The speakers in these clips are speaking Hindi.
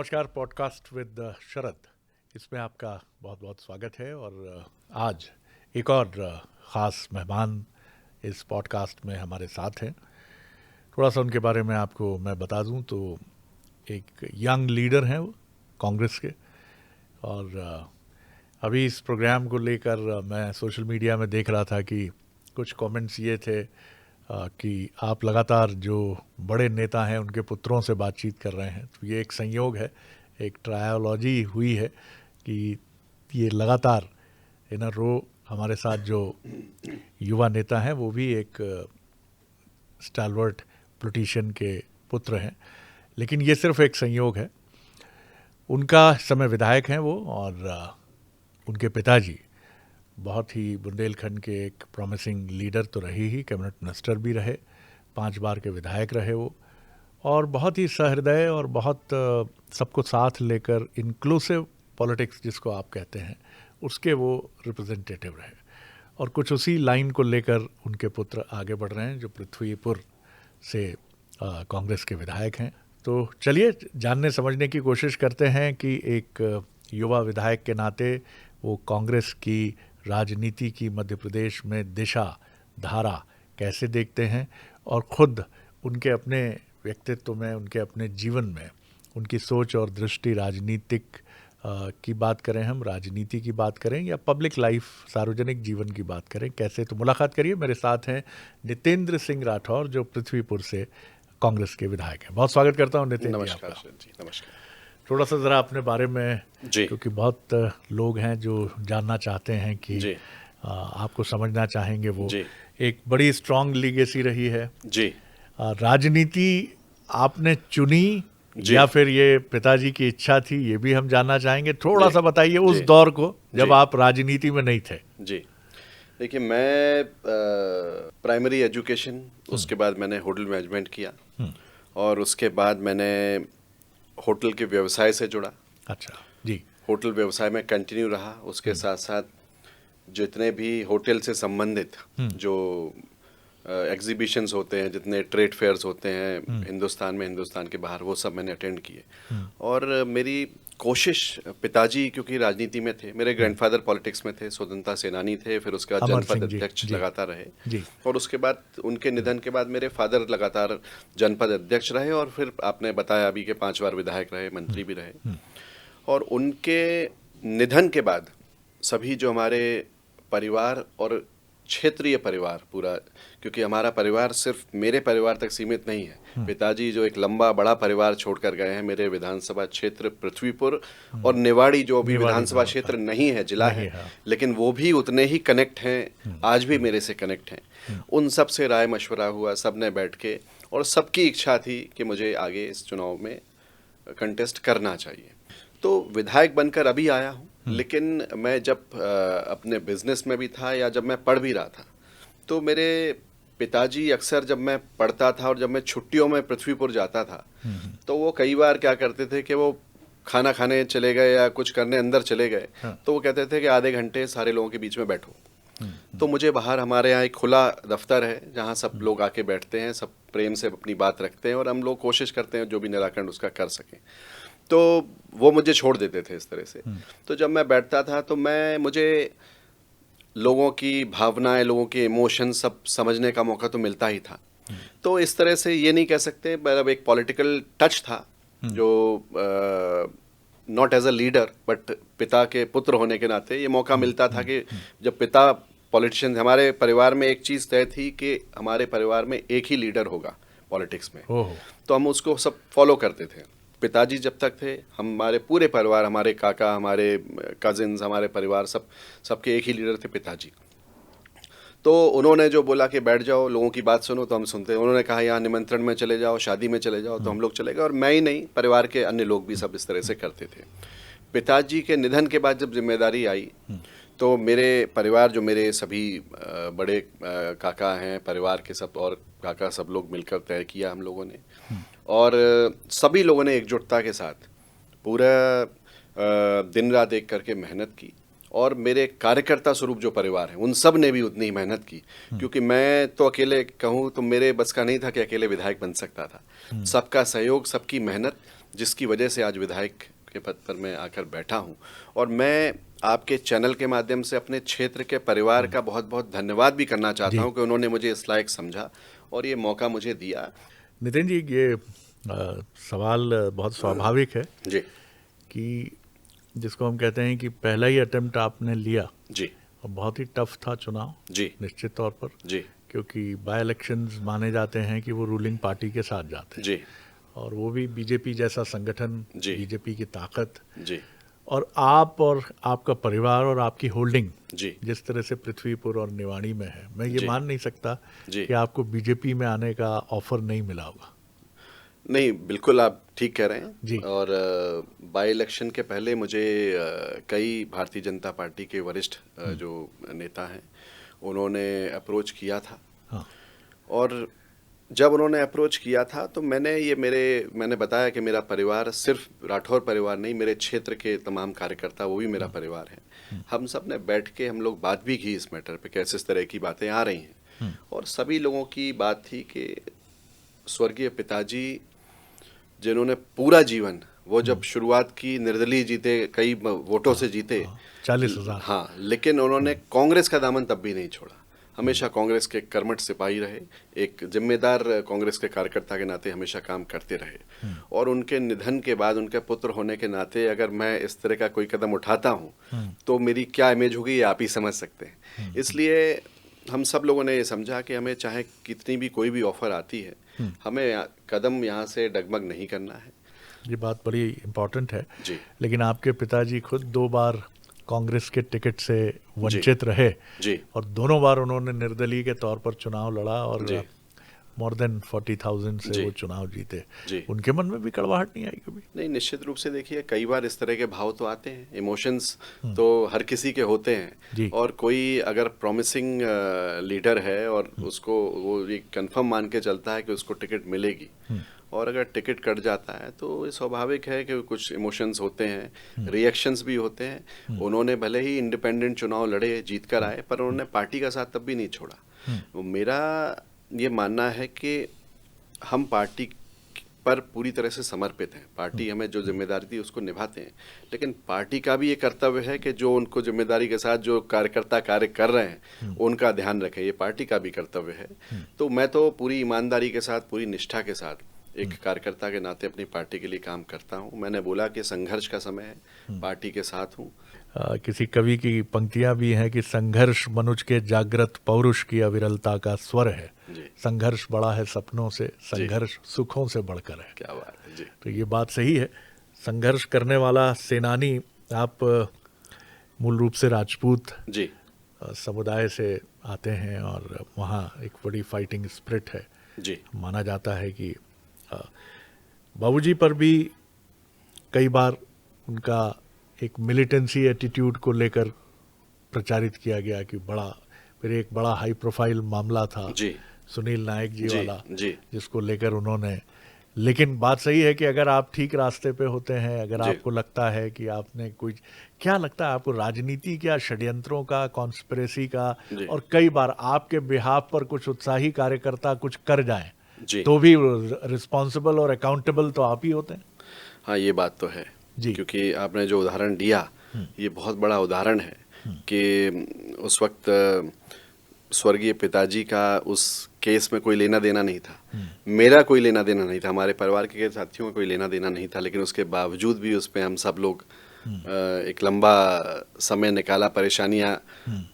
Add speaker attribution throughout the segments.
Speaker 1: नमस्कार। पॉडकास्ट विद शरद, इसमें आपका बहुत बहुत स्वागत है। और आज एक और ख़ास मेहमान इस पॉडकास्ट में हमारे साथ हैं। थोड़ा सा उनके बारे में आपको मैं बता दूं तो एक यंग लीडर हैं वो कांग्रेस के। और अभी इस प्रोग्राम को लेकर मैं सोशल मीडिया में देख रहा था कि कुछ कमेंट्स ये थे कि आप लगातार जो बड़े नेता हैं उनके पुत्रों से बातचीत कर रहे हैं। तो ये एक संयोग है, एक ट्रायोलॉजी हुई है कि ये लगातार इन अ रो हमारे साथ जो युवा नेता हैं वो भी एक स्टालवर्ट पॉलिटिशियन के पुत्र हैं। लेकिन ये सिर्फ एक संयोग है। उनका समय विधायक हैं वो, और उनके पिताजी बहुत ही बुंदेलखंड के एक प्रॉमिसिंग लीडर तो रहे ही, कैबिनेट मिनिस्टर भी रहे, 5 बार के विधायक रहे वो, और बहुत ही सहृदय और बहुत सबको साथ लेकर इंक्लूसिव पॉलिटिक्स जिसको आप कहते हैं उसके वो रिप्रेजेंटेटिव रहे। और कुछ उसी लाइन को लेकर उनके पुत्र आगे बढ़ रहे हैं जो पृथ्वीपुर से कांग्रेस के विधायक हैं। तो चलिए जानने समझने की कोशिश करते हैं कि एक युवा विधायक के नाते वो कांग्रेस की राजनीति की मध्य प्रदेश में दिशा धारा कैसे देखते हैं, और ख़ुद उनके अपने व्यक्तित्व में, उनके अपने जीवन में उनकी सोच और दृष्टि राजनीतिक की बात करें, हम राजनीति की बात करें या पब्लिक लाइफ, सार्वजनिक जीवन की बात करें कैसे। तो मुलाकात करिए। मेरे साथ हैं नितेंद्र सिंह राठौर जो पृथ्वीपुर से कांग्रेस के विधायक हैं। बहुत स्वागत करता हूं नितेंद्र जी आपका।
Speaker 2: नमस्कार जी, नमस्कार।
Speaker 1: थोड़ा सा ज़रा अपने बारे में,
Speaker 2: जी,
Speaker 1: क्योंकि बहुत लोग हैं जो जानना चाहते हैं कि
Speaker 2: जी,
Speaker 1: आपको समझना चाहेंगे। वो
Speaker 2: जी,
Speaker 1: एक बड़ी स्ट्रांग लीगेसी रही है।
Speaker 2: जी,
Speaker 1: राजनीति आपने चुनी
Speaker 2: जी,
Speaker 1: या फिर ये पिताजी की इच्छा थी, ये भी हम जानना चाहेंगे। थोड़ा
Speaker 2: जी,
Speaker 1: सा बताइए उस
Speaker 2: जी,
Speaker 1: दौर को जब
Speaker 2: जी,
Speaker 1: आप राजनीति में नहीं थे।
Speaker 2: जी। देखिए, मैं प्राइमरी एजुकेशन, उसके बाद मैंने होटल मैनेजमेंट किया और उसके बाद मैंने होटल के व्यवसाय से जुड़ा।
Speaker 1: अच्छा जी।
Speaker 2: होटल व्यवसाय में कंटिन्यू रहा। उसके साथ साथ जितने भी होटल से संबंधित जो एग्जीबिशंस होते हैं, जितने ट्रेड फेयर्स होते हैं हिंदुस्तान में, हिंदुस्तान के बाहर, वो सब मैंने अटेंड किए। और मेरी कोशिश, पिताजी क्योंकि राजनीति में थे, मेरे ग्रैंडफादर पॉलिटिक्स में थे, स्वतंत्रता सेनानी थे, फिर उसके बाद
Speaker 1: अमर
Speaker 2: जनपद
Speaker 1: सिंह जी,
Speaker 2: अध्यक्ष
Speaker 1: जी,
Speaker 2: लगातार रहे।
Speaker 1: जी।
Speaker 2: और उसके बाद उनके निधन के बाद मेरे फादर लगातार जनपद अध्यक्ष रहे, और फिर आपने बताया अभी के 5 बार विधायक रहे, मंत्री भी रहे। और उनके निधन के बाद सभी जो हमारे परिवार और क्षेत्रीय परिवार पूरा, क्योंकि हमारा परिवार सिर्फ मेरे परिवार तक सीमित नहीं है। पिताजी जो एक लंबा बड़ा परिवार छोड़कर गए हैं, मेरे विधानसभा क्षेत्र पृथ्वीपुर और निवाड़ी जो अभी विधानसभा क्षेत्र नहीं है, जिला है, लेकिन वो भी उतने ही कनेक्ट हैं, आज भी मेरे से कनेक्ट हैं। उन सब से राय मशवरा हुआ, सब ने बैठ के, और सबकी इच्छा थी कि मुझे आगे इस चुनाव में कंटेस्ट करना चाहिए। तो विधायक बनकर अभी आया हूँ, लेकिन मैं जब अपने बिजनेस में भी था या जब मैं पढ़ भी रहा था, तो मेरे पिताजी अक्सर, जब मैं पढ़ता था और जब मैं छुट्टियों में पृथ्वीपुर जाता था, तो वो कई बार क्या करते थे कि वो खाना खाने चले गए या कुछ करने अंदर चले गए, तो वो कहते थे कि आधे घंटे सारे लोगों के बीच में बैठो। तो मुझे बाहर, हमारे यहाँ एक खुला दफ्तर है जहाँ सब लोग आके बैठते हैं, सब प्रेम से अपनी बात रखते हैं, और हम लोग कोशिश करते हैं जो भी निराकरण उसका कर सकें। तो वो मुझे छोड़ देते थे इस तरह से। तो जब मैं बैठता था तो मुझे लोगों की भावनाएं, लोगों के इमोशन सब समझने का मौका तो मिलता ही था। तो इस तरह से ये नहीं कह सकते, मतलब एक पॉलिटिकल टच था जो not as a leader but पिता के पुत्र होने के नाते ये मौका मिलता था कि जब पिता पॉलिटिशियन, हमारे परिवार में एक चीज़ तय थी कि हमारे परिवार में एक ही लीडर होगा पॉलिटिक्स में, तो हम उसको सब फॉलो करते थे। पिताजी जब तक थे, हमारे पूरे परिवार, हमारे काका, हमारे कजिन्स, हमारे परिवार, सबके एक ही लीडर थे, पिताजी। तो उन्होंने जो बोला कि बैठ जाओ, लोगों की बात सुनो, तो हम सुनते। उन्होंने कहा यहाँ निमंत्रण में चले जाओ, शादी में चले जाओ, तो हम लोग चले गए। और मैं ही नहीं, परिवार के अन्य लोग भी सब इस तरह से करते थे। पिताजी के निधन के बाद जब जिम्मेदारी आई, तो मेरे परिवार, जो मेरे सभी बड़े काका हैं, परिवार के सब और काका, सब लोग मिलकर तय किया हम लोगों ने, और सभी लोगों ने एकजुटता के साथ पूरा दिन रात एक करके मेहनत की। और मेरे कार्यकर्ता स्वरूप जो परिवार है, उन सब ने भी उतनी ही मेहनत की, क्योंकि मैं तो अकेले कहूँ तो मेरे बस का नहीं था कि अकेले विधायक बन सकता था। सबका सहयोग, सबकी मेहनत, जिसकी वजह से आज विधायक के पद पर मैं आकर बैठा हूँ। और मैं आपके चैनल के माध्यम से अपने क्षेत्र के परिवार का बहुत बहुत धन्यवाद भी करना चाहता हूँ कि उन्होंने मुझे इस लायक समझा और ये मौका मुझे दिया।
Speaker 1: नितिन जी, ये सवाल बहुत स्वाभाविक है
Speaker 2: जी
Speaker 1: कि जिसको हम कहते हैं कि पहला ही अटेम्प्ट आपने लिया
Speaker 2: जी
Speaker 1: और बहुत ही टफ था चुनाव,
Speaker 2: जी
Speaker 1: निश्चित तौर पर,
Speaker 2: जी
Speaker 1: क्योंकि बाय इलेक्शंस माने जाते हैं कि वो रूलिंग पार्टी के साथ जाते हैं
Speaker 2: जी
Speaker 1: और वो भी बीजेपी जैसा संगठन,
Speaker 2: जी
Speaker 1: बीजेपी की ताकत,
Speaker 2: जी
Speaker 1: और आप और आपका परिवार और आपकी होल्डिंग
Speaker 2: जी
Speaker 1: जिस तरह से पृथ्वीपुर और निवाड़ी में है, मैं ये
Speaker 2: जी
Speaker 1: मान नहीं सकता
Speaker 2: जी
Speaker 1: कि आपको बीजेपी में आने का ऑफर नहीं मिला होगा।
Speaker 2: नहीं, बिल्कुल आप ठीक कह रहे
Speaker 1: जी।
Speaker 2: हैं। और बाई इलेक्शन के पहले मुझे कई भारतीय जनता पार्टी के वरिष्ठ जो नेता हैं उन्होंने अप्रोच किया था।
Speaker 1: हाँ।
Speaker 2: और जब उन्होंने अप्रोच किया था तो मैंने बताया कि मेरा परिवार सिर्फ राठौर परिवार नहीं, मेरे क्षेत्र के तमाम कार्यकर्ता वो भी मेरा परिवार है। हम सब ने बैठ के हम लोग बात भी की इस मैटर पे, कैसे इस तरह की बातें आ रही हैं। और सभी लोगों की बात थी कि स्वर्गीय पिताजी जिन्होंने पूरा जीवन, वो जब शुरुआत की निर्दलीय जीते, कई वोटों से जीते,
Speaker 1: 40,000।
Speaker 2: हाँ, लेकिन उन्होंने कांग्रेस का दामन तब भी नहीं छोड़ा। हमेशा कांग्रेस के कर्मठ सिपाही रहे, एक जिम्मेदार कांग्रेस के कार्यकर्ता के नाते हमेशा काम करते रहे। और उनके निधन के बाद, उनके पुत्र होने के नाते, अगर मैं इस तरह का कोई कदम उठाता हूँ तो मेरी क्या इमेज होगी ये आप ही समझ सकते हैं। इसलिए हम सब लोगों ने ये समझा कि हमें चाहे कितनी भी कोई भी ऑफर आती है, हमें कदम यहाँ से डगमग नहीं करना है।
Speaker 1: ये बात बड़ी इम्पोर्टेंट है।
Speaker 2: जी
Speaker 1: लेकिन आपके पिताजी खुद 2 बार कांग्रेस के टिकट से वंचित रहे
Speaker 2: जी
Speaker 1: और दोनों बार उन्होंने निर्दलीय के तौर पर चुनाव लड़ा और
Speaker 2: जी
Speaker 1: मोर देन 40,000 से
Speaker 2: जी
Speaker 1: वो चुनाव जीते।
Speaker 2: जी
Speaker 1: उनके मन में भी कड़वाहट नहीं आई कभी?
Speaker 2: नहीं, निश्चित रूप से देखिए, कई बार इस तरह के भाव तो आते हैं, इमोशंस तो हर किसी के होते
Speaker 1: जी।
Speaker 2: हैं। और कोई अगर प्रॉमिसिंग लीडर है और उसको वो ये कंफर्म मान के चलता है कि उसको टिकट मिलेगी, और अगर टिकट कट जाता है तो ये स्वाभाविक है कि कुछ इमोशंस होते हैं, रिएक्शंस भी होते हैं। उन्होंने भले ही इंडिपेंडेंट चुनाव लड़े, जीत कर आए, पर उन्होंने पार्टी का साथ तब भी नहीं छोड़ा। मेरा ये मानना है कि हम पार्टी पर पूरी तरह से समर्पित हैं। पार्टी हमें जो जिम्मेदारी दी उसको निभाते हैं, लेकिन पार्टी का भी ये कर्तव्य है कि जो उनको जिम्मेदारी के साथ जो कार्यकर्ता कार्य कर रहे हैं उनका ध्यान रखें। ये पार्टी का भी कर्तव्य है। तो मैं तो पूरी ईमानदारी के साथ, पूरी निष्ठा के साथ एक कार्यकर्ता के नाते अपनी पार्टी के लिए काम करता हूँ। मैंने बोला कि संघर्ष का समय है, पार्टी के साथ हूँ।
Speaker 1: किसी कवि की पंक्तियां भी हैं कि संघर्ष मनुष्य के जागृत पौरुष की अविरलता का स्वर है।
Speaker 2: जी,
Speaker 1: संघर्ष बड़ा है सपनों से, संघर्ष सुखों से बढ़कर है।
Speaker 2: क्या बात है। जी
Speaker 1: तो ये बात सही है। संघर्ष करने वाला सेनानी आप मूल रूप से राजपूत
Speaker 2: जी
Speaker 1: समुदाय से आते हैं और वहाँ एक बड़ी फाइटिंग स्पिरिट है।
Speaker 2: जी
Speaker 1: माना जाता है कि बाबूजी पर भी कई बार उनका एक मिलिटेंसी एटीट्यूड को लेकर प्रचारित किया गया कि बड़ा, फिर एक बड़ा हाई प्रोफाइल मामला था
Speaker 2: जी
Speaker 1: सुनील नायक जी
Speaker 2: जी
Speaker 1: वाला,
Speaker 2: जी
Speaker 1: जिसको लेकर उन्होंने, लेकिन बात सही है कि अगर आप ठीक रास्ते पे होते हैं, अगर
Speaker 2: जी।
Speaker 1: आपको लगता है कि आपने कुछ, क्या लगता है आपको, राजनीति क्या, षड्यंत्रों का, कॉन्स्पिरेसी का,
Speaker 2: जी।
Speaker 1: और कई बार आपके बिहाफ पर कुछ उत्साही कार्यकर्ता कुछ कर जाएं
Speaker 2: जी
Speaker 1: तो भी रिस्पॉन्सिबल और अकाउंटेबल तो आप ही होते हैं।
Speaker 2: हाँ, ये बात तो है
Speaker 1: जी।
Speaker 2: क्योंकि आपने जो उदाहरण दिया ये बहुत बड़ा उदाहरण है कि उस वक्त स्वर्गीय पिताजी का उस केस में कोई लेना देना नहीं था, मेरा कोई लेना देना नहीं था, हमारे परिवार के साथियों का कोई लेना देना नहीं था, लेकिन उसके बावजूद भी उस पर हम सब लोग एक लंबा समय निकाला, परेशानियां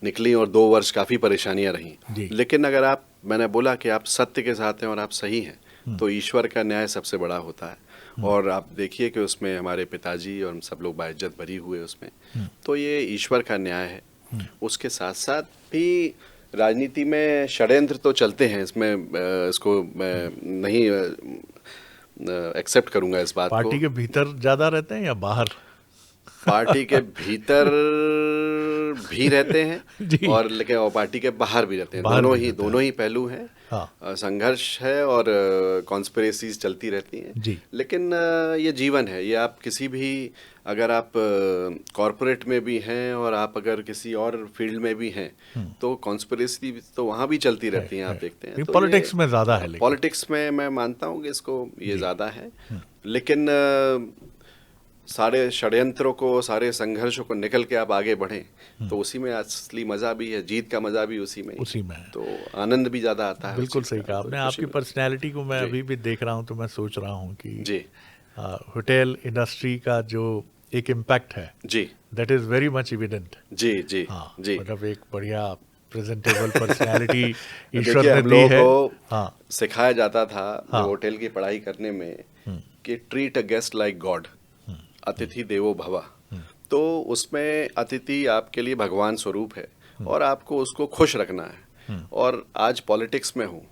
Speaker 2: निकली और 2 वर्ष काफ़ी परेशानियां
Speaker 1: जी।
Speaker 2: रहीं। लेकिन अगर आप, मैंने बोला कि आप सत्य के साथ हैं और आप सही हैं तो ईश्वर का न्याय सबसे बड़ा होता है। और आप देखिए कि उसमें हमारे पिताजी और हम सब लोग बाइज्जत भरी हुए उसमें, तो ये ईश्वर का न्याय है। उसके साथ साथ भी राजनीति में षड्यंत्र तो चलते हैं, इसमें इसको मैं नहीं एक्सेप्ट करूंगा इस बात को।
Speaker 1: पार्टी के भीतर ज्यादा रहते हैं या बाहर?
Speaker 2: पार्टी के भीतर भी रहते हैं
Speaker 1: जी।
Speaker 2: और लेकिन वो पार्टी के बाहर भी रहते हैं,
Speaker 1: बाहर भी रहते हैं।
Speaker 2: दोनों ही पहलू हैं।
Speaker 1: हाँ।
Speaker 2: संघर्ष है और कॉन्स्पिरेसीज चलती रहती हैं।
Speaker 1: जी।
Speaker 2: लेकिन ये जीवन है, ये आप किसी भी, अगर आप कॉरपोरेट में भी हैं और आप अगर किसी और फील्ड में भी हैं तो कॉन्स्पिरेसी तो वहाँ भी चलती रहती हैं, आप देखते हैं। तो
Speaker 1: पॉलिटिक्स में ज़्यादा है,
Speaker 2: पॉलिटिक्स में मैं मानता हूँ कि इसको ये ज़्यादा है। लेकिन सारे षड्यंत्रों को, सारे संघर्षों को निकल के आप आगे बढ़ें तो उसी में असली मज़ा भी है, जीत का मज़ा भी उसी में है। तो आनंद भी ज़्यादा आता है।
Speaker 1: बिल्कुल सही कहा आपने। आपकी पर्सनैलिटी को मैं अभी भी देख रहा हूँ तो मैं सोच रहा हूँ कि
Speaker 2: जी,
Speaker 1: होटल इंडस्ट्री का जो एक इम्पैक्ट है
Speaker 2: जी,
Speaker 1: that is very much evident.
Speaker 2: जी, जी,
Speaker 1: हाँ,
Speaker 2: जी।
Speaker 1: मतलब एक बढ़िया प्रेजेंटेबल पर्सनैलिटी ईश्वर
Speaker 2: देखिए,
Speaker 1: ने
Speaker 2: हम
Speaker 1: दी
Speaker 2: लोगों
Speaker 1: है।
Speaker 2: को सिखाया जाता था
Speaker 1: हाँ।
Speaker 2: होटल की पढ़ाई करने में कि treat a guest like God, अतिथि देवो भव। तो उसमें अतिथि आपके लिए भगवान स्वरूप है और आपको उसको खुश रखना है। और आज पॉलिटिक्स में हूँ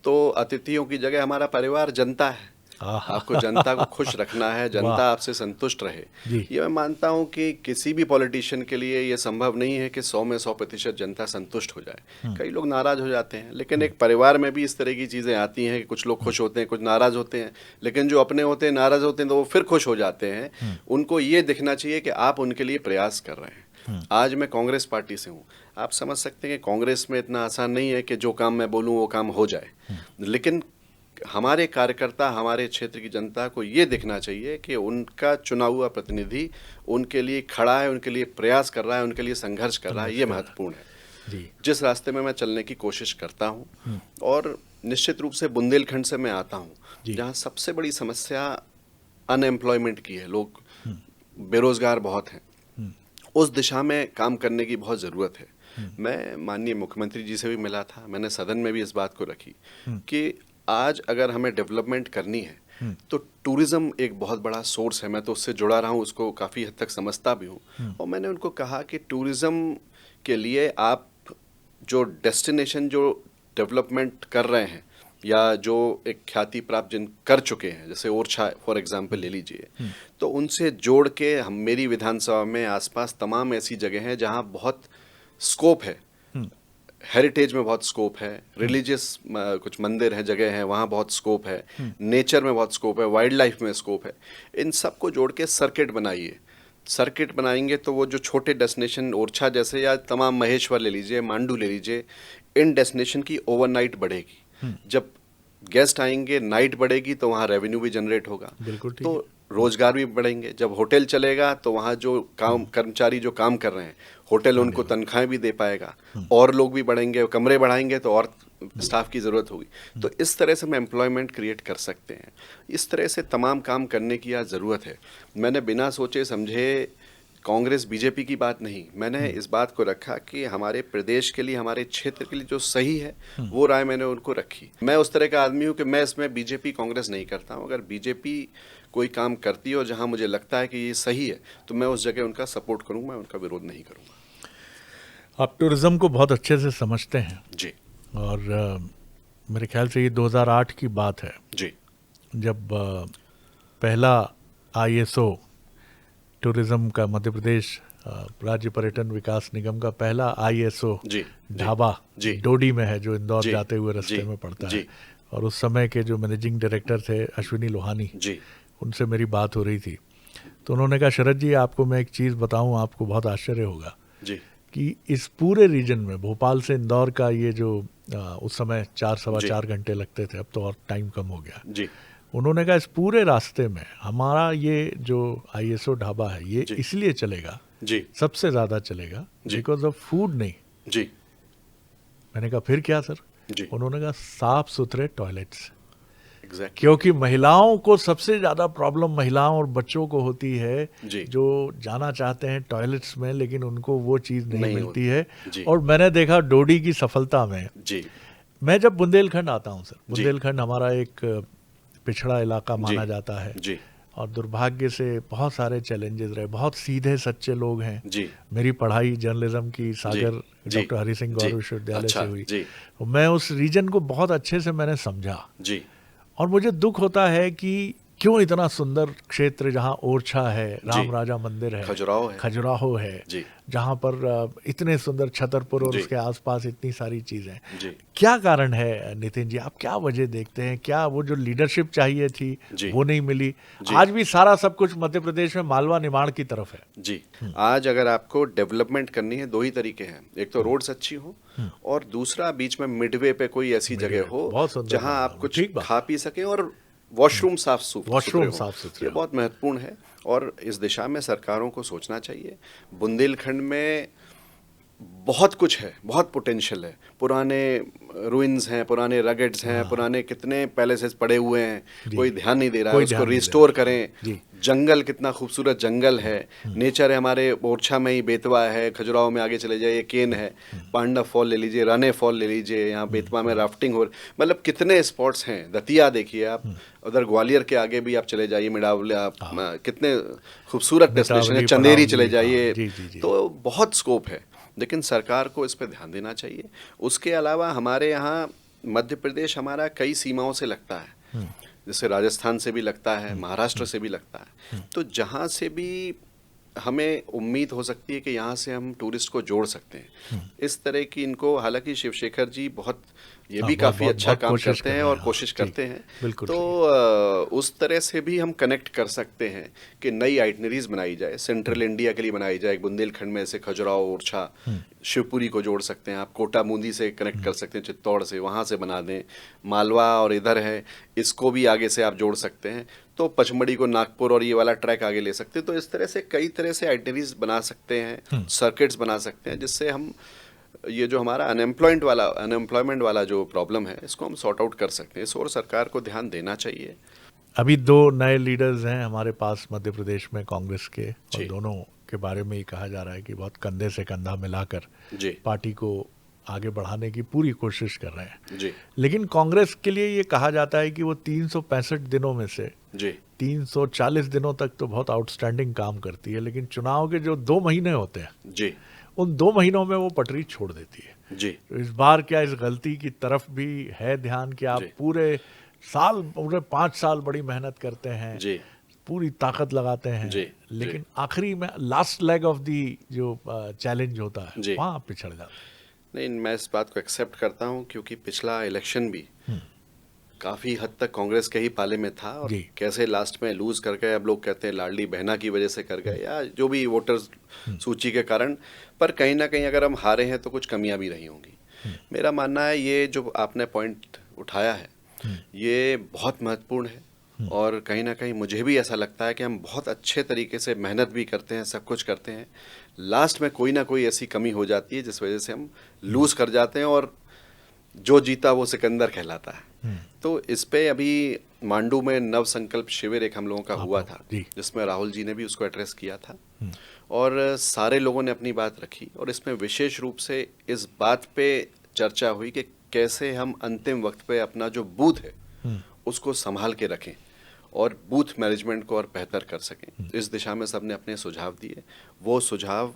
Speaker 2: तो अतिथियों की जगह हमारा परिवार जनता है। आपको जनता को खुश रखना है, जनता आपसे संतुष्ट रहे। ये मैं मानता हूँ कि किसी भी पॉलिटिशियन के लिए ये संभव नहीं है कि 100 में 100% जनता संतुष्ट हो जाए। कई लोग नाराज हो जाते हैं, लेकिन एक परिवार में भी इस तरह की चीज़ें आती हैं कि कुछ लोग खुश होते हैं, कुछ नाराज होते हैं। लेकिन जो अपने होते हैं, नाराज होते हैं, तो वो फिर खुश हो जाते हैं। उनको ये दिखना चाहिए कि आप उनके लिए प्रयास कर रहे हैं। आज मैं कांग्रेस पार्टी से हूँ, आप समझ सकते हैं कि कांग्रेस में इतना आसान नहीं है कि जो काम मैं बोलूँ वो काम हो जाए। लेकिन हमारे कार्यकर्ता, हमारे क्षेत्र की जनता को ये दिखना चाहिए कि उनका चुना हुआ प्रतिनिधि उनके लिए खड़ा है, उनके लिए प्रयास कर रहा है, उनके लिए संघर्ष कर रहा है। ये महत्वपूर्ण है
Speaker 1: जी।
Speaker 2: जिस रास्ते में मैं चलने की कोशिश करता हूँ। और निश्चित रूप से बुंदेलखंड से मैं आता हूँ जहाँ सबसे बड़ी समस्या अनएम्प्लॉयमेंट की है। लोग बेरोजगार बहुत हैं। उस दिशा में काम करने की बहुत ज़रूरत है। मैं माननीय मुख्यमंत्री जी से भी मिला था, मैंने सदन में भी इस बात को रखी कि आज अगर हमें डेवलपमेंट करनी है तो टूरिज़्म एक बहुत बड़ा सोर्स है। मैं तो उससे जुड़ा रहा हूँ, उसको काफ़ी हद तक समझता भी हूँ। और मैंने उनको कहा कि टूरिज़्म के लिए आप जो डेस्टिनेशन जो डेवलपमेंट कर रहे हैं या जो एक ख्याति प्राप्त जिन कर चुके हैं, जैसे ओरछा फॉर एग्जांपल ले लीजिए, तो उनसे जोड़ के हम, मेरी विधानसभा में आसपास तमाम ऐसी जगह हैं जहाँ बहुत स्कोप है। हेरिटेज में बहुत स्कोप है, रिलीजियस कुछ मंदिर हैं, जगह हैं, वहाँ बहुत स्कोप है, नेचर में बहुत स्कोप है, वाइल्ड लाइफ में स्कोप है। इन सब को जोड़ के सर्किट बनाइए। सर्किट बनाएंगे तो वो जो छोटे डेस्टिनेशन ओरछा जैसे या तमाम महेश्वर ले लीजिए, मांडू ले लीजिए, इन डेस्टिनेशन की ओवरनाइट बढ़ेगी। जब गेस्ट आएंगे, नाइट बढ़ेगी तो वहाँ रेवेन्यू भी जनरेट होगा, तो रोजगार भी बढ़ेंगे। जब होटल चलेगा तो वहाँ जो काम कर्मचारी जो काम कर रहे हैं, होटल उनको तनख्वाहें भी दे पाएगा, और लोग भी बढ़ेंगे, कमरे बढ़ाएंगे तो और स्टाफ की ज़रूरत होगी। तो इस तरह से हम एम्प्लॉयमेंट क्रिएट कर सकते हैं। इस तरह से तमाम काम करने की आज ज़रूरत है। मैंने बिना सोचे समझे कांग्रेस बीजेपी की बात नहीं, मैंने इस बात को रखा कि हमारे प्रदेश के लिए, हमारे क्षेत्र के लिए जो सही है वो राय मैंने उनको रखी। मैं उस तरह का आदमी हूँ कि मैं इसमें बीजेपी कांग्रेस नहीं करता हूँ। अगर बीजेपी कोई काम करती है और जहाँ मुझे लगता है कि ये सही है तो मैं उस जगह उनका सपोर्ट करूँगा, मैं उनका विरोध नहीं करूँगा।
Speaker 1: आप टूरिज़्म को बहुत अच्छे से समझते हैं
Speaker 2: जी।
Speaker 1: और मेरे ख्याल से ये 2008 की बात है
Speaker 2: जी,
Speaker 1: जब पहला ISO टूरिज़्म का, मध्य प्रदेश राज्य पर्यटन विकास निगम का पहला ISO ढाबा डोडी में है, जो इंदौर जाते हुए रास्ते में पड़ता है। और उस समय के जो मैनेजिंग डायरेक्टर थे अश्विनी लोहानी, उनसे मेरी बात हो रही थी, तो उन्होंने कहा, शरद जी आपको मैं एक चीज़ बताऊं, आपको बहुत आश्चर्य होगा कि इस पूरे रीजन में, भोपाल से इंदौर का ये जो उस समय 4-4.25 घंटे लगते थे, अब तो और टाइम कम हो गया। उन्होंने कहा इस पूरे रास्ते में हमारा ये जो ISO ढाबा है ये इसलिए चलेगा, सबसे ज़्यादा चलेगा, बिकॉज ऑफ फूड नहीं। मैंने कहा फिर क्या सर? उन्होंने कहा साफ सुथरे टॉयलेट्स। क्योंकि महिलाओं को सबसे ज़्यादा प्रॉब्लम महिलाओं और बच्चों को होती है, जो जाना चाहते हैं टॉयलेट्स में लेकिन उनको वो चीज़ नहीं मिलती है। और मैंने देखा डोडी की सफलता में, मैं जब बुंदेलखंड आता हूँ सर, बुंदेलखंड हमारा एक पिछड़ा इलाका माना जाता है और दुर्भाग्य से बहुत सारे चैलेंजेस रहे, बहुत सीधे सच्चे लोग हैं। मेरी पढ़ाई जर्नलिज्म की सागर डॉक्टर हरि सिंह गौरव विश्वविद्यालय से हुई, तो मैं उस रीजन को बहुत अच्छे से मैंने समझा। और मुझे दुख होता है कि क्यों इतना सुंदर क्षेत्र जहाँ ओरछा है, राम राजा मंदिर है, खजुराहो है, जहाँ पर इतने सुंदर छतरपुर और उसके आसपास इतनी सारी चीजें, क्या कारण है नितिन जी? आप क्या वजह देखते हैं? क्या वो जो लीडरशिप चाहिए थी वो नहीं मिली? आज भी सारा सब कुछ मध्य प्रदेश में मालवा निमाड़ की तरफ है।
Speaker 2: जी, आज अगर आपको डेवलपमेंट करनी है, दो ही तरीके हैं, एक तो रोड्स अच्छी हो और दूसरा बीच में मिडवे पे कोई ऐसी जगह हो जहाँ आप कुछ खा पी सके और वॉशरूम साफ सुथरे, ये बहुत महत्वपूर्ण है और इस दिशा में सरकारों को सोचना चाहिए। बुंदेलखंड में बहुत कुछ है, बहुत पोटेंशियल है, पुराने रुइंस हैं, पुराने रगेट्स हैं, पुराने कितने पैलेसेस पड़े हुए हैं, कोई ध्यान नहीं दे रहा है, उसको रिस्टोर करें। जंगल, कितना खूबसूरत जंगल है, नेचर है, हमारे ओरछा में ही बेतवा है, खजुराहो में आगे चले जाइए केन है, पांडा फॉल ले लीजिए, राने फॉल ले लीजिए, यहाँ बेतवा में राफ्टिंग हो, मतलब कितने स्पॉट्स हैं। दतिया देखिए आप, उधर ग्वालियर के आगे भी आप चले जाइए, मिडावले, आप कितने खूबसूरत डेस्टिनेशन है, चंदेरी चले जाइए, तो बहुत स्कोप है, लेकिन सरकार को इस पर ध्यान देना चाहिए। उसके अलावा हमारे यहाँ मध्य प्रदेश हमारा कई सीमाओं से लगता है, जैसे राजस्थान से भी लगता है, महाराष्ट्र से भी लगता है, तो जहाँ से भी हमें उम्मीद हो सकती है कि यहाँ से हम टूरिस्ट को जोड़ सकते हैं, इस तरह की इनको, हालांकि शिवशेखर जी बहुत ये भी काफ़ी अच्छा काम करते हैं और कोशिश करते हैं, तो उस तरह से भी हम कनेक्ट कर सकते हैं कि नई आइटनरीज बनाई जाए, सेंट्रल इंडिया के लिए बनाई जाए। बुंदेलखंड में से खजुराहो, ओरछा, शिवपुरी को जोड़ सकते हैं आप, कोटा बूंदी से कनेक्ट कर सकते हैं, चित्तौड़ से, वहाँ से बना दें, मालवा और इधर है, इसको भी आगे से आप जोड़ सकते हैं, तो पचमढ़ी को नागपुर और ये वाला ट्रैक आगे ले सकते हैं। तो इस तरह से कई तरह से आइटनरीज बना सकते हैं, सर्किट्स बना सकते हैं, जिससे हम ये जो हमारा अनएम्प्लॉयमेंट वाला जो प्रॉब्लम है, इसको हम सॉर्ट आउट कर सकते हैं। इस और सरकार को ध्यान देना चाहिए।
Speaker 1: अभी दो नए लीडर्स हैं हमारे पास मध्य प्रदेश में कांग्रेस के, और दोनों के बारे में ही कहा जा रहा है कि बहुत कंधे से कंधा मिलाकर पार्टी को आगे बढ़ाने की पूरी कोशिश कर रहे हैं। लेकिन कांग्रेस के लिए ये कहा जाता है कि वो 365 दिनों में से 340 दिनों तक तो बहुत आउटस्टैंडिंग काम करती है, लेकिन चुनाव के जो 2 महीने होते हैं उन 2 महीनों में वो पटरी छोड़ देती है। तो इस बार क्या इस गलती की तरफ भी है ध्यान कि आप पूरे 5 साल बड़ी मेहनत करते हैं, पूरी ताकत लगाते हैं, लेकिन आखिरी में लास्ट लेग ऑफ दी जो चैलेंज होता है वहाँ आप पिछड़ जाते हैं?
Speaker 2: नहीं, मैं इस बात को एक्सेप्ट करता हूँ, क्योंकि पिछला इलेक्शन भी काफ़ी हद तक कांग्रेस के ही पाले में था, और कैसे लास्ट में लूज कर गए, अब लोग कहते हैं लाडली बहना की वजह से कर गए, या जो भी वोटर्स सूची के कारण, पर कहीं ना कहीं अगर हम हारे हैं तो कुछ कमियां भी रही होंगी। मेरा मानना है ये जो आपने पॉइंट उठाया है ये बहुत महत्वपूर्ण है, और कहीं ना कहीं मुझे भी ऐसा लगता है कि हम बहुत अच्छे तरीके से मेहनत भी करते हैं, सब कुछ करते हैं, लास्ट में कोई ना कोई ऐसी कमी हो जाती है जिस वजह से हम लूज कर जाते हैं, और जो जीता वो सिकंदर कहलाता है। तो इस पे अभी मांडू में नव संकल्प शिविर एक हम लोगों का हुआ था, जिसमें राहुल जी ने भी उसको एड्रेस किया था, और सारे लोगों ने अपनी बात रखी, और इसमें विशेष रूप से इस बात पे चर्चा हुई कि कैसे हम अंतिम वक्त पे अपना जो बूथ है उसको संभाल के रखें और बूथ मैनेजमेंट को और बेहतर कर सकें। इस दिशा में सबने अपने सुझाव दिए। वो सुझाव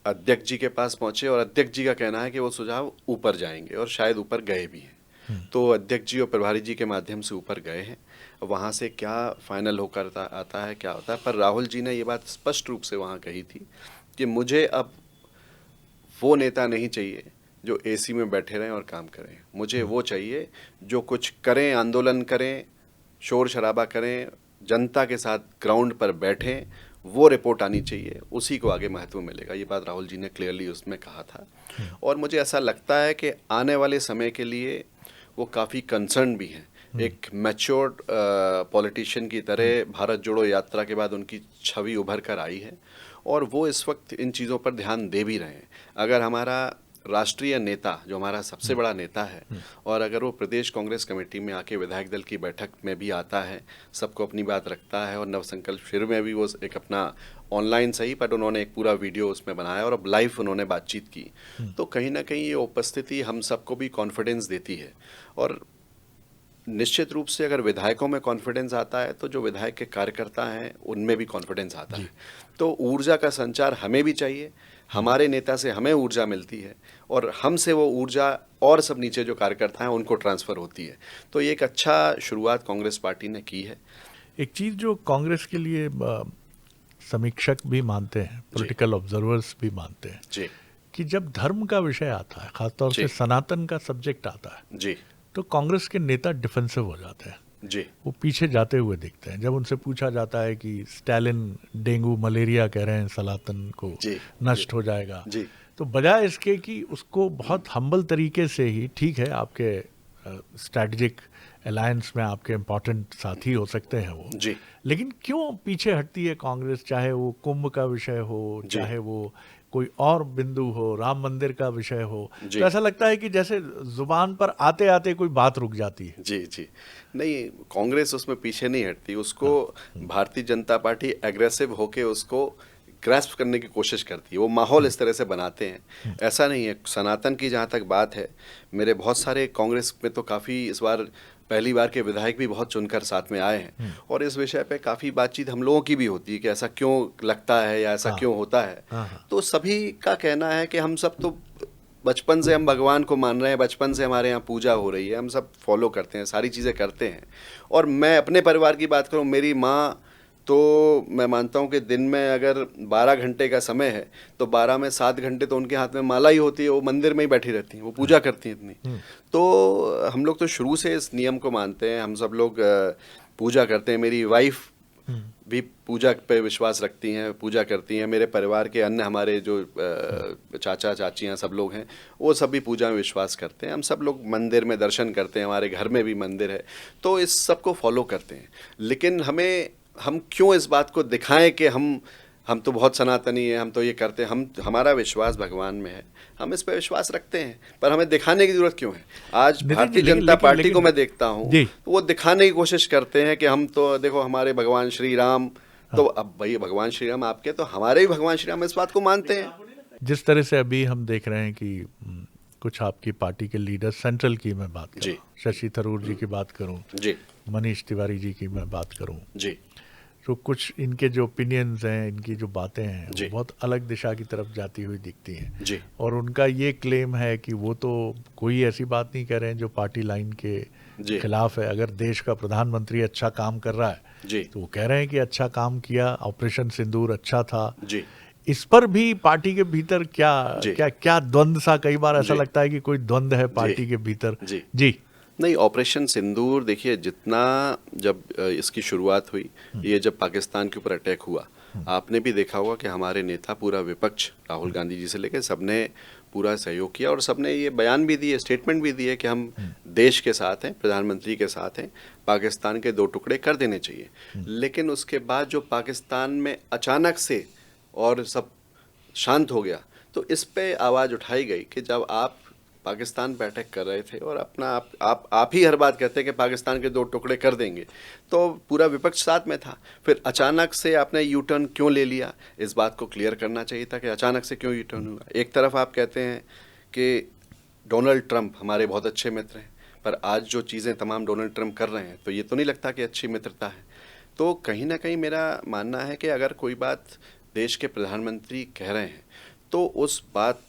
Speaker 2: अध्यक्ष जी के पास पहुंचे, और अध्यक्ष जी का कहना है कि वो सुझाव ऊपर जाएंगे, और शायद ऊपर गए भी हैं। तो अध्यक्ष जी और प्रभारी जी के माध्यम से ऊपर गए हैं, वहाँ से क्या फाइनल होकर आता है, क्या होता है। पर राहुल जी ने ये बात स्पष्ट रूप से वहाँ कही थी कि मुझे अब वो नेता नहीं चाहिए जो एसी में बैठे रहें और काम करें, मुझे वो चाहिए जो कुछ करें, आंदोलन करें, शोर शराबा करें, जनता के साथ ग्राउंड पर बैठें, वो रिपोर्ट आनी चाहिए, उसी को आगे महत्व मिलेगा। ये बात राहुल जी ने क्लियरली उसमें कहा था, और मुझे ऐसा लगता है कि आने वाले समय के लिए वो काफ़ी कंसर्न भी हैं। एक मैच्योर्ड पॉलिटिशियन की तरह भारत जोड़ो यात्रा के बाद उनकी छवि उभर कर आई है, और वो इस वक्त इन चीज़ों पर ध्यान दे भी रहे हैं। अगर हमारा राष्ट्रीय नेता, जो हमारा सबसे बड़ा नेता है, और अगर वो प्रदेश कांग्रेस कमेटी में आके विधायक दल की बैठक में भी आता है, सबको अपनी बात रखता है, और नवसंकल्प शिविर में भी वो एक अपना ऑनलाइन सही बट उन्होंने एक पूरा वीडियो उसमें बनाया और अब लाइव उन्होंने बातचीत की, तो कहीं ना कहीं ये उपस्थिति हम सबको भी कॉन्फिडेंस देती है। और निश्चित रूप से अगर विधायकों में कॉन्फिडेंस आता है तो जो विधायक के कार्यकर्ता हैं उनमें भी कॉन्फिडेंस आता है। तो ऊर्जा का संचार हमें भी चाहिए, हमारे नेता से हमें ऊर्जा मिलती है और हमसे वो ऊर्जा और सब नीचे जो कार्यकर्ता हैं उनको ट्रांसफ़र होती है। तो ये एक अच्छा शुरुआत कांग्रेस पार्टी ने की है।
Speaker 1: एक चीज़ जो कांग्रेस के लिए समीक्षक भी मानते हैं, पॉलिटिकल ऑब्जर्वर्स भी मानते हैं
Speaker 2: जी
Speaker 1: कि जब धर्म का विषय आता है, खासतौर से सनातन का सब्जेक्ट आता है
Speaker 2: जी
Speaker 1: तो कांग्रेस के नेता डिफेंसिव हो जाते हैं
Speaker 2: जी,
Speaker 1: वो पीछे जाते हुए दिखते हैं। जब उनसे पूछा जाता है कि स्टालिन डेंगू मलेरिया कह रहे हैं सनातन को नष्ट हो जाएगा, तो बजाय इसके कि उसको बहुत हम्बल तरीके से ही, ठीक है आपके स्ट्रैटेजिक अलायंस में आपके इम्पोर्टेंट साथी हो सकते हैं वो
Speaker 2: जी,
Speaker 1: लेकिन क्यों पीछे हटती है कांग्रेस, चाहे वो कुंभ का विषय हो, चाहे वो कोई और बिंदु हो, राम मंदिर का विषय हो, तो ऐसा लगता है कि जैसे जुबान पर आते आते कोई बात रुक जाती है।
Speaker 2: जी जी, नहीं कांग्रेस उसमें पीछे नहीं हटती, उसको भारतीय जनता पार्टी एग्रेसिव होके उसको ग्रैस्प करने की कोशिश करती है, वो माहौल इस तरह से बनाते हैं। ऐसा नहीं है, सनातन की जहाँ तक बात है, मेरे बहुत सारे कांग्रेस में तो काफ़ी इस बार पहली बार के विधायक भी बहुत चुनकर साथ में आए हैं और इस विषय पे काफ़ी बातचीत हम लोगों की भी होती है कि ऐसा क्यों लगता है या ऐसा क्यों होता है। तो सभी का कहना है कि हम सब तो बचपन से हम भगवान को मान रहे हैं, बचपन से हमारे यहाँ पूजा हो रही है, हम सब फॉलो करते हैं, सारी चीज़ें करते हैं। और मैं अपने परिवार की बात करूँ, मेरी माँ तो मैं मानता हूँ कि दिन में अगर 12 घंटे का समय है तो 12 में 7 घंटे तो उनके हाथ में माला ही होती है, वो मंदिर में ही बैठी रहती हैं, वो पूजा करती हैं इतनी। तो हम लोग तो शुरू से इस नियम को मानते हैं, हम सब लोग पूजा करते हैं। मेरी वाइफ भी पूजा पे विश्वास रखती हैं, पूजा करती हैं। मेरे परिवार के अन्य हमारे जो चाचा चाचियाँ सब लोग हैं वो सब भी पूजा में विश्वास करते हैं। हम सब लोग मंदिर में दर्शन करते हैं, हमारे घर में भी मंदिर है, तो इस सब को फॉलो करते हैं। लेकिन हम क्यों इस बात को दिखाएं कि हम तो बहुत सनातनी है, हम तो ये करते हैं, हमारा विश्वास भगवान में है, हम इस पर विश्वास रखते हैं, पर हमें दिखाने की जरूरत क्यों है? आज भारतीय जनता पार्टी को मैं देखता हूँ तो वो दिखाने की कोशिश करते हैं कि हम तो देखो हमारे भगवान श्री राम, तो अब भाई भगवान श्री राम आपके, तो हमारे भी भगवान श्री राम इस बात को मानते हैं।
Speaker 1: जिस तरह से अभी हम देख रहे हैं कि कुछ आपकी पार्टी के लीडर, सेंट्रल की मैं बात करूं, शशि थरूर जी की बात करूं, मनीष तिवारी जी की मैं बात करूं, तो कुछ इनके जो ओपिनियंस हैं, इनकी जो बातें हैं वो बहुत अलग दिशा की तरफ जाती हुई दिखती हैं। और उनका ये क्लेम है कि वो तो कोई ऐसी बात नहीं कह रहे हैं जो पार्टी लाइन के खिलाफ है। अगर देश का प्रधानमंत्री अच्छा काम कर रहा है तो वो कह रहे हैं कि अच्छा काम किया, ऑपरेशन सिंदूर अच्छा था। इस पर भी पार्टी के भीतर क्या द्वंद्व सा, कई बार ऐसा लगता है कि कोई द्वंद्व है पार्टी के भीतर। जी
Speaker 2: नहीं, ऑपरेशन सिंदूर देखिए, जितना जब इसकी शुरुआत हुई, ये जब पाकिस्तान के ऊपर अटैक हुआ, आपने भी देखा होगा कि हमारे नेता, पूरा विपक्ष, राहुल गांधी जी से लेकर सबने पूरा सहयोग किया और सबने ये बयान भी दिए, स्टेटमेंट भी दिए कि हम देश के साथ हैं, प्रधानमंत्री के साथ हैं, पाकिस्तान के 2 टुकड़े कर देने चाहिए। लेकिन उसके बाद जो पाकिस्तान में अचानक से और सब शांत हो गया, तो इस पे आवाज़ उठाई गई कि जब आप पाकिस्तान पे अटैक कर रहे थे और अपना आप ही हर बात कहते हैं कि पाकिस्तान के 2 टुकड़े कर देंगे, तो पूरा विपक्ष साथ में था। फिर अचानक से आपने यू टर्न क्यों ले लिया, इस बात को क्लियर करना चाहिए था कि अचानक से क्यों यू टर्न हुआ। एक तरफ आप कहते हैं कि डोनाल्ड ट्रंप हमारे बहुत अच्छे मित्र हैं, पर आज जो चीज़ें तमाम डोनाल्ड ट्रंप कर रहे हैं तो ये तो नहीं लगता कि अच्छी मित्रता है। तो कहीं ना कहीं मेरा मानना है कि अगर कोई बात देश के प्रधानमंत्री कह रहे हैं तो उस बात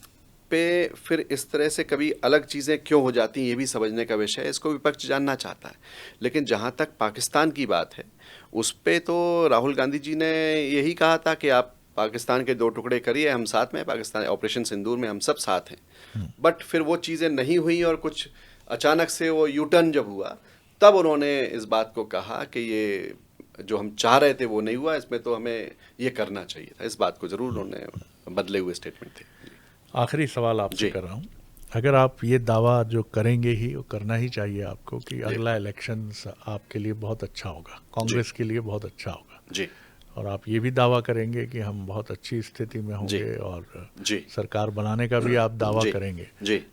Speaker 2: पे फिर इस तरह से कभी अलग चीज़ें क्यों हो जाती हैं, ये भी समझने का विषय है, इसको विपक्ष जानना चाहता है। लेकिन जहाँ तक पाकिस्तान की बात है, उस पे तो राहुल गांधी जी ने यही कहा था कि आप पाकिस्तान के 2 टुकड़े करिए, हम साथ में, पाकिस्तान ऑपरेशन सिंदूर में हम सब साथ हैं। बट फिर वो चीज़ें नहीं हुई और कुछ अचानक से वो यू टर्न जब हुआ, तब उन्होंने इस बात को कहा कि ये जो हम चाह रहे थे वो नहीं हुआ, इसमें तो हमें ये करना चाहिए था। इस बात को ज़रूर उन्होंने बदले हुए स्टेटमेंट थे।
Speaker 1: आखिरी सवाल आपसे कर रहा हूँ, अगर आप ये दावा जो करेंगे ही, वो करना ही चाहिए आपको कि अगला इलेक्शंस आपके लिए बहुत अच्छा होगा, कांग्रेस के लिए बहुत अच्छा होगा
Speaker 2: जी,
Speaker 1: और आप ये भी दावा करेंगे कि हम बहुत अच्छी स्थिति में होंगे और सरकार बनाने का भी आप दावा करेंगे,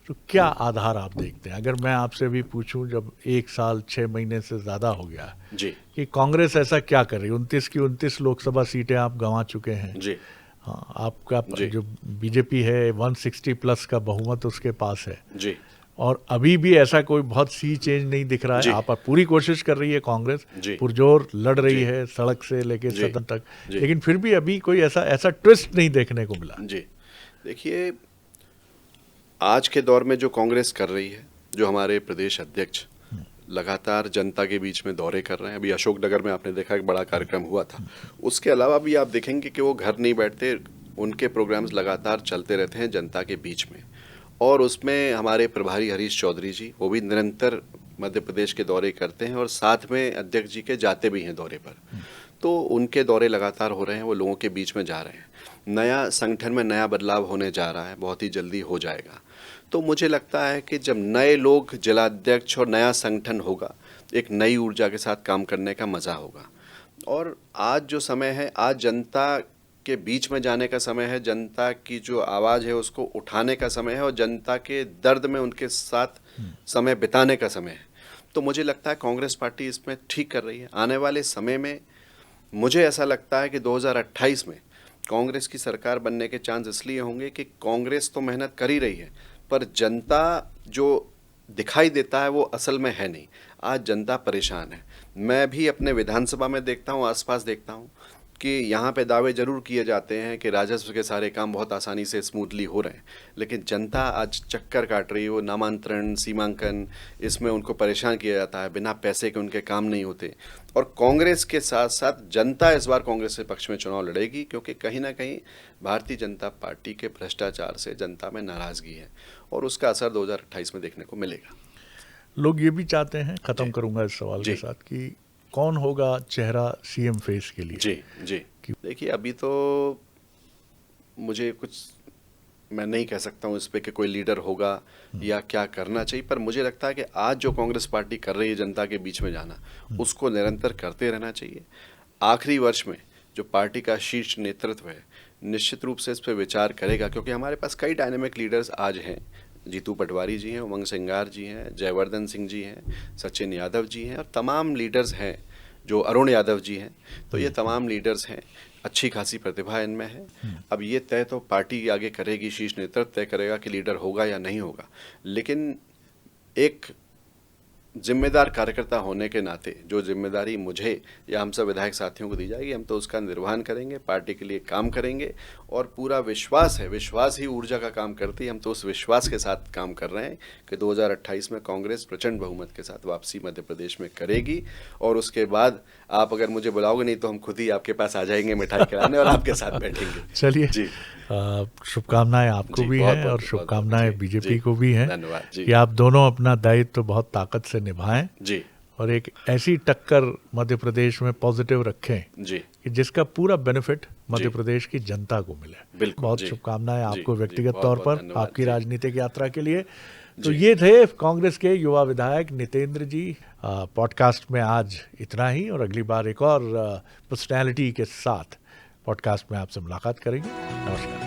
Speaker 1: तो क्या आधार आप देखते हैं? अगर मैं आपसे भी पूछूं, जब 1 साल 6 महीने से ज़्यादा हो गया कि कांग्रेस ऐसा क्या कर रही है, 29 की 29 लोकसभा सीटें आप गंवा चुके हैं। हाँ, आपका जो बीजेपी है 160 प्लस का बहुमत उसके पास है। और अभी भी ऐसा कोई बहुत सी चेंज नहीं दिख रहा है। आप पूरी कोशिश कर रही है कांग्रेस, पुरजोर लड़ रही है सड़क से लेके सदन तक, लेकिन फिर भी अभी कोई ऐसा ट्विस्ट नहीं देखने को मिला।
Speaker 2: जी देखिए, आज के दौर में जो कांग्रेस कर रही है, जो हमारे प्रदेश अध्यक्ष लगातार जनता के बीच में दौरे कर रहे हैं। अभी अशोकनगर में आपने देखा एक बड़ा कार्यक्रम हुआ था। उसके अलावा भी आप देखेंगे कि वो घर नहीं बैठते, उनके प्रोग्राम्स लगातार चलते रहते हैं जनता के बीच में। और उसमें हमारे प्रभारी हरीश चौधरी जी, वो भी निरंतर मध्य प्रदेश के दौरे करते हैं और साथ में अध्यक्ष जी के जाते भी हैं दौरे पर। तो उनके दौरे लगातार हो रहे हैं, वो लोगों के बीच में जा रहे हैं। नया संगठन में नया बदलाव होने जा रहा है, बहुत ही जल्दी हो जाएगा। तो मुझे लगता है कि जब नए लोग जिलाध्यक्ष और नया संगठन होगा, एक नई ऊर्जा के साथ काम करने का मज़ा होगा। और आज जो समय है, आज जनता के बीच में जाने का समय है, जनता की जो आवाज़ है उसको उठाने का समय है और जनता के दर्द में उनके साथ समय बिताने का समय है। तो मुझे लगता है कांग्रेस पार्टी इसमें ठीक कर रही है। आने वाले समय में मुझे ऐसा लगता है कि 2028 में कांग्रेस की सरकार बनने के चांस इसलिए होंगे कि कांग्रेस तो मेहनत कर ही रही है, पर जनता जो दिखाई देता है वो असल में है नहीं। आज जनता परेशान है। मैं भी अपने विधानसभा में देखता हूँ, आसपास देखता हूँ कि यहाँ पे दावे जरूर किए जाते हैं कि राजस्व के सारे काम बहुत आसानी से स्मूथली हो रहे हैं, लेकिन जनता आज चक्कर काट रही है। वो नामांतरण, सीमांकन, इसमें उनको परेशान किया जाता है, बिना पैसे के उनके काम नहीं होते। और कांग्रेस के साथ साथ जनता इस बार कांग्रेस के पक्ष में चुनाव लड़ेगी, क्योंकि कहीं ना कहीं भारतीय जनता पार्टी के भ्रष्टाचार से जनता में नाराज़गी है और उसका असर 2028 में देखने को मिलेगा।
Speaker 1: लोग ये भी चाहते हैं, ख़त्म करूँगा इस सवाल के साथ, कि कौन होगा चेहरा सीएम फेस के लिए।
Speaker 2: जी देखिए, अभी तो मुझे कुछ मैं नहीं कह सकता हूँ इस पे कि कोई लीडर होगा या क्या करना चाहिए, पर मुझे लगता है कि आज जो कांग्रेस पार्टी कर रही है जनता के बीच में जाना, उसको निरंतर करते रहना चाहिए। आखिरी वर्ष में जो पार्टी का शीर्ष नेतृत्व है निश्चित रूप से इस पर विचार करेगा, क्योंकि हमारे पास कई डायनेमिक लीडर्स आज हैं। जीतू पटवारी जी हैं, उमंग सिंगार जी हैं, जयवर्धन सिंह जी हैं, सचिन यादव जी हैं और तमाम लीडर्स हैं, जो अरुण यादव जी हैं। तो ये तमाम लीडर्स हैं, अच्छी खासी प्रतिभा इनमें है। अब ये तय तो पार्टी आगे करेगी, शीर्ष नेतृत्व तय करेगा कि लीडर होगा या नहीं होगा, लेकिन एक जिम्मेदार कार्यकर्ता होने के नाते जो जिम्मेदारी मुझे या हम सब विधायक साथियों को दी जाएगी, हम तो उसका निर्वहन करेंगे, पार्टी के लिए काम करेंगे। और पूरा विश्वास है, विश्वास ही ऊर्जा का काम करती है। हम तो उस विश्वास के साथ काम कर रहे हैं कि 2028 में कांग्रेस प्रचंड बहुमत के साथ वापसी मध्य प्रदेश में करेगी। और उसके बाद आप अगर मुझे बुलाओगे नहीं तो हम खुद ही आपके पास आ जाएंगे मिठाई खिलाने और आपके साथ बैठेंगे।
Speaker 1: चलिए जी, शुभकामनाएं आपको भी हैं और शुभकामनाएं बीजेपी को भी हैं।
Speaker 2: धन्यवाद जी।
Speaker 1: कि आप दोनों अपना दायित्व तो बहुत ताकत से निभाएं
Speaker 2: जी,
Speaker 1: और एक ऐसी टक्कर मध्य प्रदेश में पॉजिटिव रखें
Speaker 2: जी,
Speaker 1: कि जिसका पूरा बेनिफिट मध्य प्रदेश की जनता को मिले।
Speaker 2: बिल्कुल,
Speaker 1: बहुत
Speaker 2: जी,
Speaker 1: शुभकामनाएं
Speaker 2: जी,
Speaker 1: आपको
Speaker 2: जी,
Speaker 1: व्यक्तिगत
Speaker 2: बहुत
Speaker 1: तौर
Speaker 2: बहुत
Speaker 1: पर
Speaker 2: धन्यवाद,
Speaker 1: आपकी
Speaker 2: जी।
Speaker 1: राजनीतिक यात्रा के लिए। तो ये थे कांग्रेस के युवा विधायक नितेंद्र जी। पॉडकास्ट में आज इतना ही, और अगली बार एक और पर्सनैलिटी के साथ पॉडकास्ट में आपसे मुलाकात करेंगे। नमस्कार।